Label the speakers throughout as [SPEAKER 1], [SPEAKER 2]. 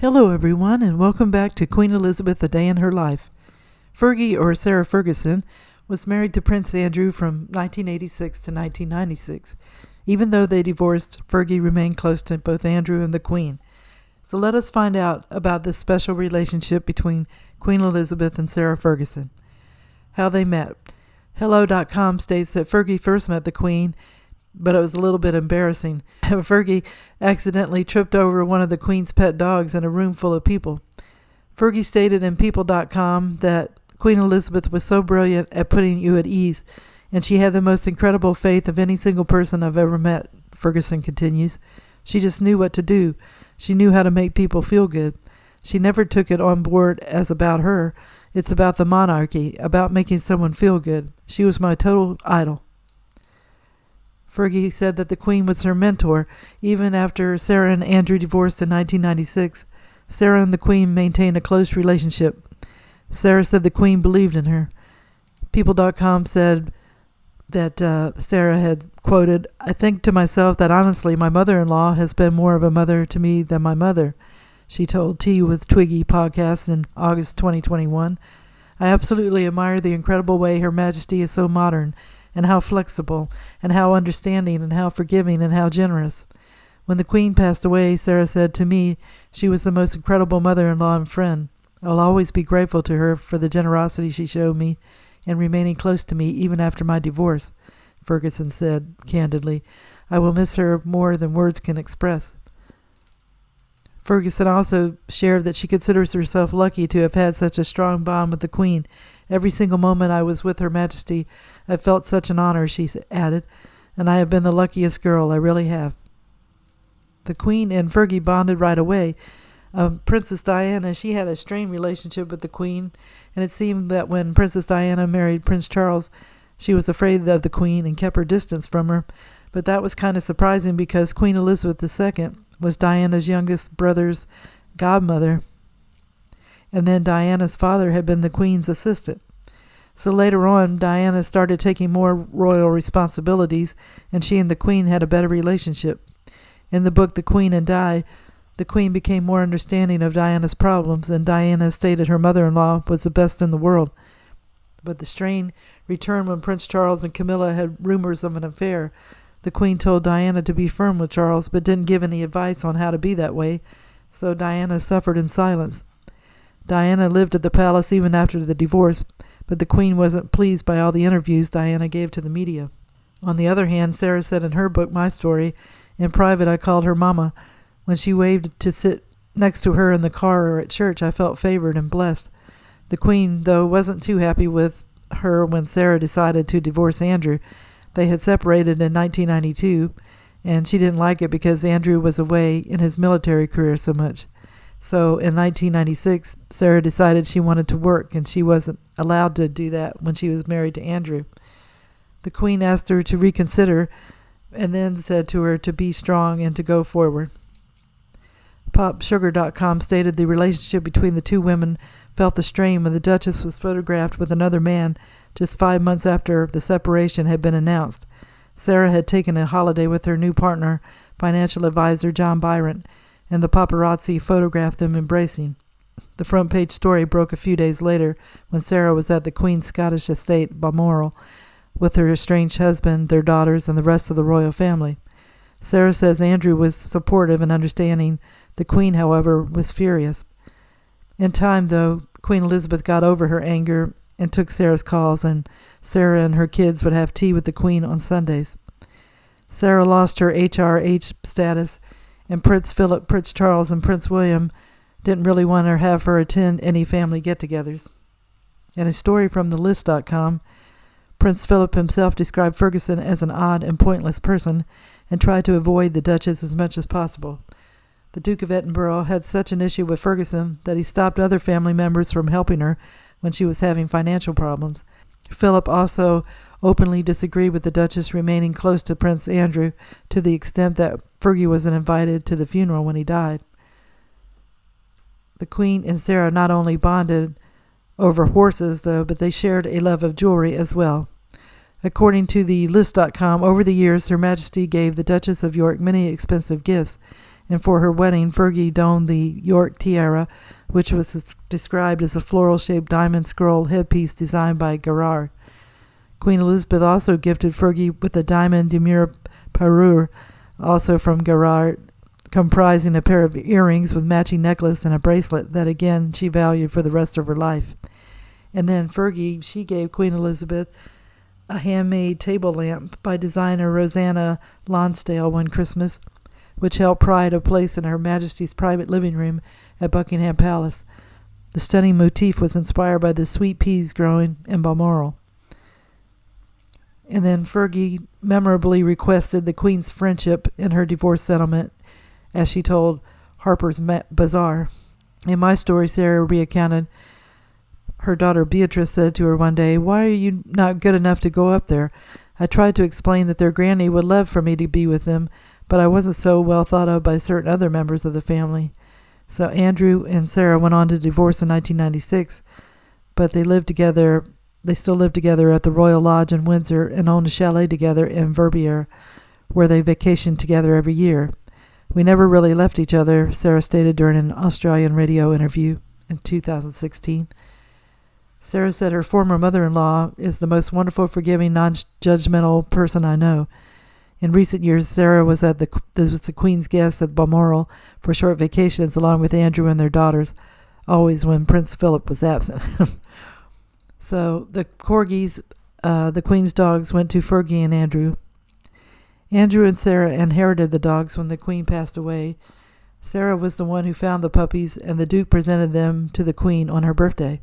[SPEAKER 1] Hello everyone, and welcome back to Queen Elizabeth, A Day in Her Life. Fergie, or Sarah Ferguson, was married to Prince Andrew from 1986 to 1996. Even though they divorced, Fergie remained close to both Andrew and the Queen. So let us find out about this special relationship between Queen Elizabeth and Sarah Ferguson. How they met. Hello.com states that Fergie first met the Queen, but it was a little bit embarrassing. Fergie accidentally tripped over one of the Queen's pet dogs in a room full of people. Fergie stated in People.com that Queen Elizabeth was so brilliant at putting you at ease, and she had the most incredible faith of any single person I've ever met, Ferguson continues. She just knew what to do. She knew how to make people feel good. She never took it on board as about her. It's about the monarchy, about making someone feel good. She was my total idol. Fergie said that the Queen was her mentor. Even after Sarah and Andrew divorced in 1996, Sarah and the Queen maintained a close relationship. Sarah said the Queen believed in her. People.com said that Sarah had quoted, "I think to myself that honestly my mother-in-law has been more of a mother to me than my mother," she told Tea with Twiggy podcast in August 2021. "I absolutely admire the incredible way Her Majesty is so modern, and how flexible, and how understanding, and how forgiving, and how generous." When the Queen passed away, Sarah said to me, "She was the most incredible mother-in-law and friend. I'll always be grateful to her for the generosity she showed me and remaining close to me even after my divorce," Ferguson said candidly. "I will miss her more than words can express." Ferguson also shared that she considers herself lucky to have had such a strong bond with the Queen. "Every single moment I was with Her Majesty, I felt such an honor," she added, "and I have been the luckiest girl, I really have." The Queen and Fergie bonded right away. Princess Diana, she had a strained relationship with the Queen, and it seemed that when Princess Diana married Prince Charles, she was afraid of the Queen and kept her distance from her. But that was kind of surprising because Queen Elizabeth II was Diana's youngest brother's godmother, and then Diana's father had been the Queen's assistant. So later on, Diana started taking more royal responsibilities, and she and the Queen had a better relationship. In the book The Queen and Di, the Queen became more understanding of Diana's problems, and Diana stated her mother-in-law was the best in the world. But the strain returned when Prince Charles and Camilla had rumors of an affair. The Queen told Diana to be firm with Charles, but didn't give any advice on how to be that way, so Diana suffered in silence. Diana lived at the palace even after the divorce, but the Queen wasn't pleased by all the interviews Diana gave to the media. On the other hand, Sarah said in her book, My Story, "In private I called her Mama. When she waved to sit next to her in the car or at church, I felt favored and blessed." The Queen, though, wasn't too happy with her when Sarah decided to divorce Andrew. They had separated in 1992, and she didn't like it because Andrew was away in his military career so much. So in 1996, Sarah decided she wanted to work, and she wasn't allowed to do that when she was married to Andrew. The Queen asked her to reconsider and then said to her to be strong and to go forward. PopSugar.com stated the relationship between the two women felt the strain when the Duchess was photographed with another man just 5 months after the separation had been announced. Sarah had taken a holiday with her new partner, financial advisor John Byron, and the paparazzi photographed them embracing. The front page story broke a few days later when Sarah was at the Queen's Scottish estate, Balmoral, with her estranged husband, their daughters, and the rest of the royal family. Sarah says Andrew was supportive and understanding. The Queen, however, was furious. In time, though, Queen Elizabeth got over her anger and took Sarah's calls, and Sarah and her kids would have tea with the Queen on Sundays. Sarah lost her HRH status, and Prince Philip, Prince Charles, and Prince William didn't really want to have her attend any family get-togethers. In a story from thelist.com, Prince Philip himself described Ferguson as an odd and pointless person and tried to avoid the Duchess as much as possible. The Duke of Edinburgh had such an issue with Ferguson that he stopped other family members from helping her when she was having financial problems. Philip also openly disagreed with the Duchess remaining close to Prince Andrew to the extent that Fergie wasn't invited to the funeral when he died. The Queen and Sarah not only bonded over horses, though, but they shared a love of jewelry as well. According to the list.com, over the years, Her Majesty gave the Duchess of York many expensive gifts, and for her wedding, Fergie donned the York tiara, which was described as a floral-shaped diamond scroll headpiece designed by Gerard. Queen Elizabeth also gifted Fergie with a diamond demure parure, also from Gerard, comprising a pair of earrings with matching necklace and a bracelet that again she valued for the rest of her life. And then Fergie, she gave Queen Elizabeth a handmade table lamp by designer Rosanna Lonsdale one Christmas, which held pride of place in Her Majesty's private living room at Buckingham Palace. The stunning motif was inspired by the sweet peas growing in Balmoral. And then Fergie memorably requested the Queen's friendship in her divorce settlement, as she told Harper's Bazaar. In my story, Sarah recounted her daughter Beatrice said to her one day, "Why are you not good enough to go up there? I tried to explain that their granny would love for me to be with them, but I wasn't so well thought of by certain other members of the family." So Andrew and Sarah went on to divorce in 1996, but they still lived together at the Royal Lodge in Windsor and owned a chalet together in Verbier, where they vacationed together every year. "We never really left each other," Sarah stated during an Australian radio interview in 2016. Sarah said her former mother-in-law is the most wonderful, forgiving, non-judgmental person I know. In recent years, Sarah was the Queen's guest at Balmoral for short vacations along with Andrew and their daughters, always when Prince Philip was absent. So the corgis, the Queen's dogs, went to Fergie and Andrew. Andrew and Sarah inherited the dogs when the Queen passed away. Sarah was the one who found the puppies, and the Duke presented them to the Queen on her birthday.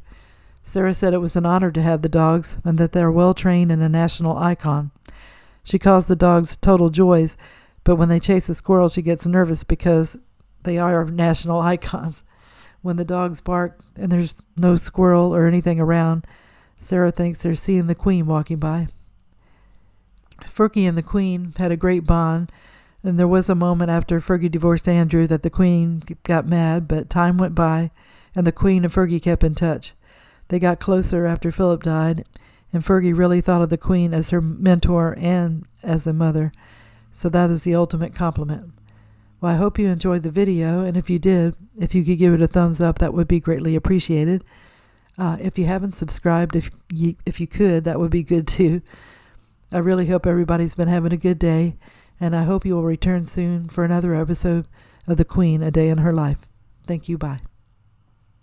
[SPEAKER 1] Sarah said it was an honor to have the dogs and that they're well-trained and a national icon. She calls the dogs total joys, but when they chase a squirrel, she gets nervous because they are national icons. When the dogs bark and there's no squirrel or anything around, Sarah thinks they're seeing the Queen walking by. Fergie and the Queen had a great bond, and there was a moment after Fergie divorced Andrew that the Queen got mad, but time went by, and the Queen and Fergie kept in touch. They got closer after Philip died, and Fergie really thought of the Queen as her mentor and as a mother, so that is the ultimate compliment. Well, I hope you enjoyed the video, and if you did, if you could give it a thumbs up, that would be greatly appreciated. If you haven't subscribed, if you could, that would be good too. I really hope everybody's been having a good day, and I hope you will return soon for another episode of The Queen, A Day in Her Life. Thank you. Bye.